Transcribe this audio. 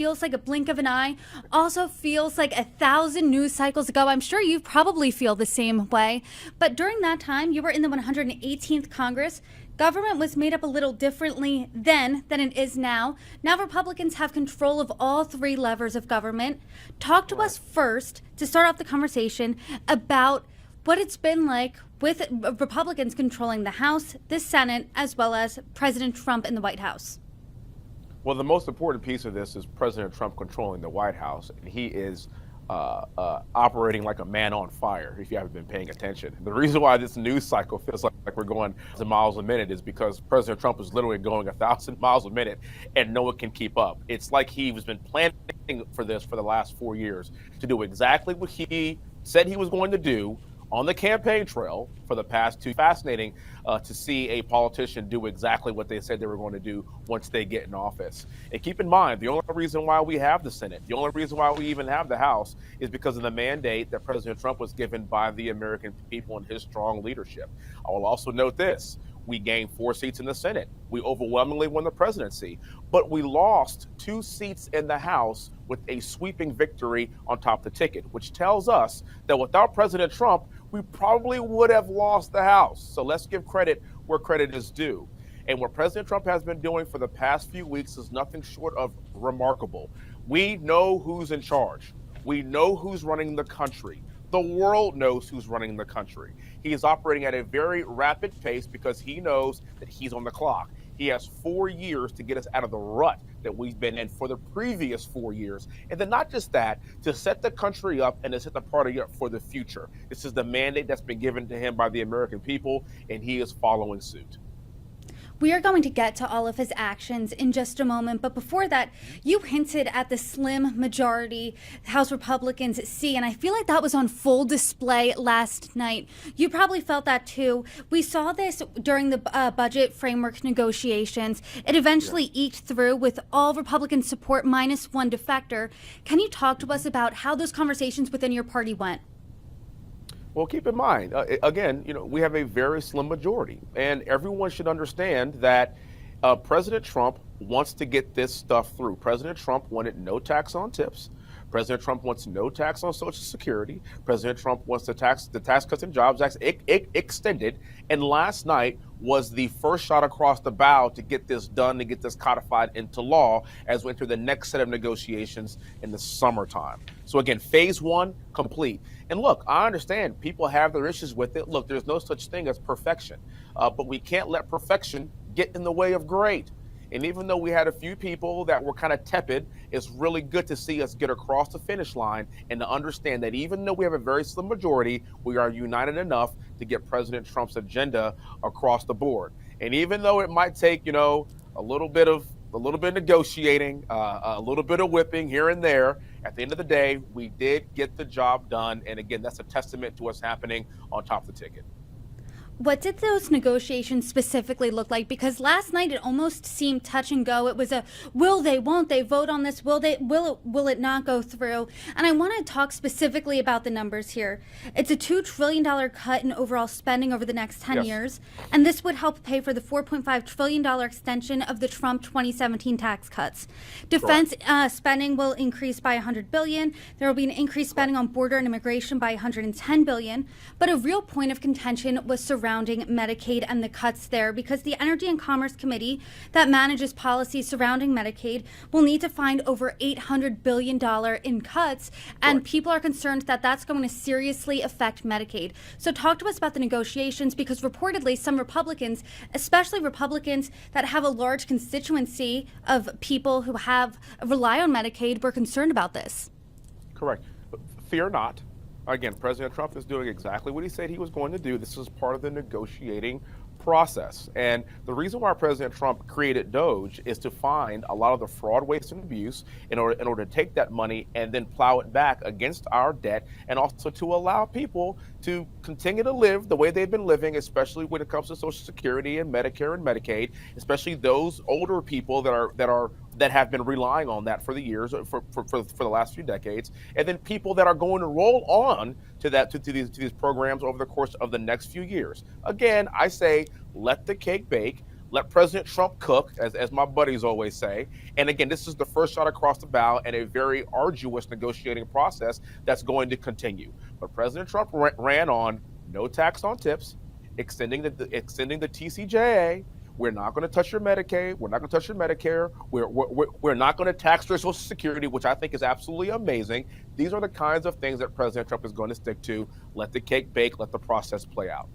feels like a blink of an eye, also feels like 1,000 news cycles ago. I'm sure you probably feel the same way. But during that time, you were in the 118th Congress. Government was made up a little differently then than it is now. Now Republicans have control of all three levers of government. Talk to us first, to start off the conversation, about what it's been like with Republicans controlling the House, the Senate, as well as President Trump in the White House. Well, the most important piece of this is President Trump controlling the White House, and he is operating like a man on fire, if you haven't been paying attention. The reason why this news cycle feels like we're going 1,000 miles a minute is because President Trump is literally going 1,000 miles a minute, and no one can keep up. It's like he's been planning for this for the last 4 years, to do exactly what he said he was going to do on the campaign trail for the past two. Fascinating to see a politician do exactly what they said they were going to do once they get in office. And keep in mind, the only reason why we have the Senate, the only reason why we even have the House, is because of the mandate that President Trump was given by the American people and his strong leadership. I will also note this. We gained 4 seats in the Senate. We overwhelmingly won the presidency, but we lost 2 seats in the House with a sweeping victory on top of the ticket, which tells us that without President Trump, we probably would have lost the House. So let's give credit where credit is due. And what President Trump has been doing for the past few weeks is nothing short of remarkable. We know who's in charge. We know who's running the country. The world knows who's running the country. He is operating at a very rapid pace because he knows that he's on the clock. He has 4 years to get us out of the rut that we've been in for the previous 4 years. And then not just that, to set the country up and to set the party up for the future. This is the mandate that's been given to him by the American people, and he is following suit. We are going to get to all of his actions in just a moment, but before that, you hinted at the slim majority House Republicans see, and I feel like that was on full display last night. You probably felt that too. We saw this during the budget framework negotiations. It eventually eked through with all Republican support minus one defector. Can you talk to us about how those conversations within your party went? Well, keep in mind, again, we have a very slim majority, and everyone should understand that President Trump wants to get this stuff through. President Trump wanted no tax on tips. President Trump wants no tax on Social Security. President Trump wants the Tax Cuts and Jobs Act extended. And last night was the first shot across the bow to get this done, to get this codified into law as we enter the next set of negotiations in the summertime. So again, phase 1 complete. And look, I understand people have their issues with it. Look, there's no such thing as perfection, but we can't let perfection get in the way of great. And even though we had a few people that were kind of tepid, it's really good to see us get across the finish line and to understand that even though we have a very slim majority, we are united enough to get President Trump's agenda across the board. And even though it might take, a little bit of negotiating, a little bit of whipping here and there, at the end of the day, we did get the job done. And again, that's a testament to what's happening on top of the ticket. What did those negotiations specifically look like? Because last night it almost seemed touch and go. It was a will they, won't they vote on this? Will it not go through? And I want to talk specifically about the numbers here. It's a $2 trillion cut in overall spending over the next 10 years. And this would help pay for the $4.5 trillion extension of the Trump 2017 tax cuts. Defense spending will increase by $100 billion. There will be an increased spending on border and immigration by $110 billion. But a real point of contention was surrounding Medicaid and the cuts there, because the Energy and Commerce Committee that manages policies surrounding Medicaid will need to find over $800 billion in cuts, and people are concerned that that's going to seriously affect Medicaid. So talk to us about the negotiations, because reportedly some Republicans, especially Republicans that have a large constituency of people who rely on Medicaid, were concerned about this. Correct. Fear not. Again, President Trump is doing exactly what he said he was going to do. This is part of the negotiating process. And the reason why President Trump created DOGE is to find a lot of the fraud, waste, and abuse in order to take that money and then plow it back against our debt, and also to allow people to continue to live the way they've been living, especially when it comes to Social Security and Medicare and Medicaid, especially those older people that have been relying on that for the years, for the last few decades, and then people that are going to roll on to these programs over the course of the next few years. Again, I say let the cake bake. Let President Trump cook, as my buddies always say. And again, this is the first shot across the bow and a very arduous negotiating process that's going to continue. But President Trump ran on no tax on tips, extending the TCJA. We're not going to touch your Medicaid. We're not going to touch your Medicare. We're not going to tax your Social Security, which I think is absolutely amazing. These are the kinds of things that President Trump is going to stick to. Let the cake bake. Let the process play out.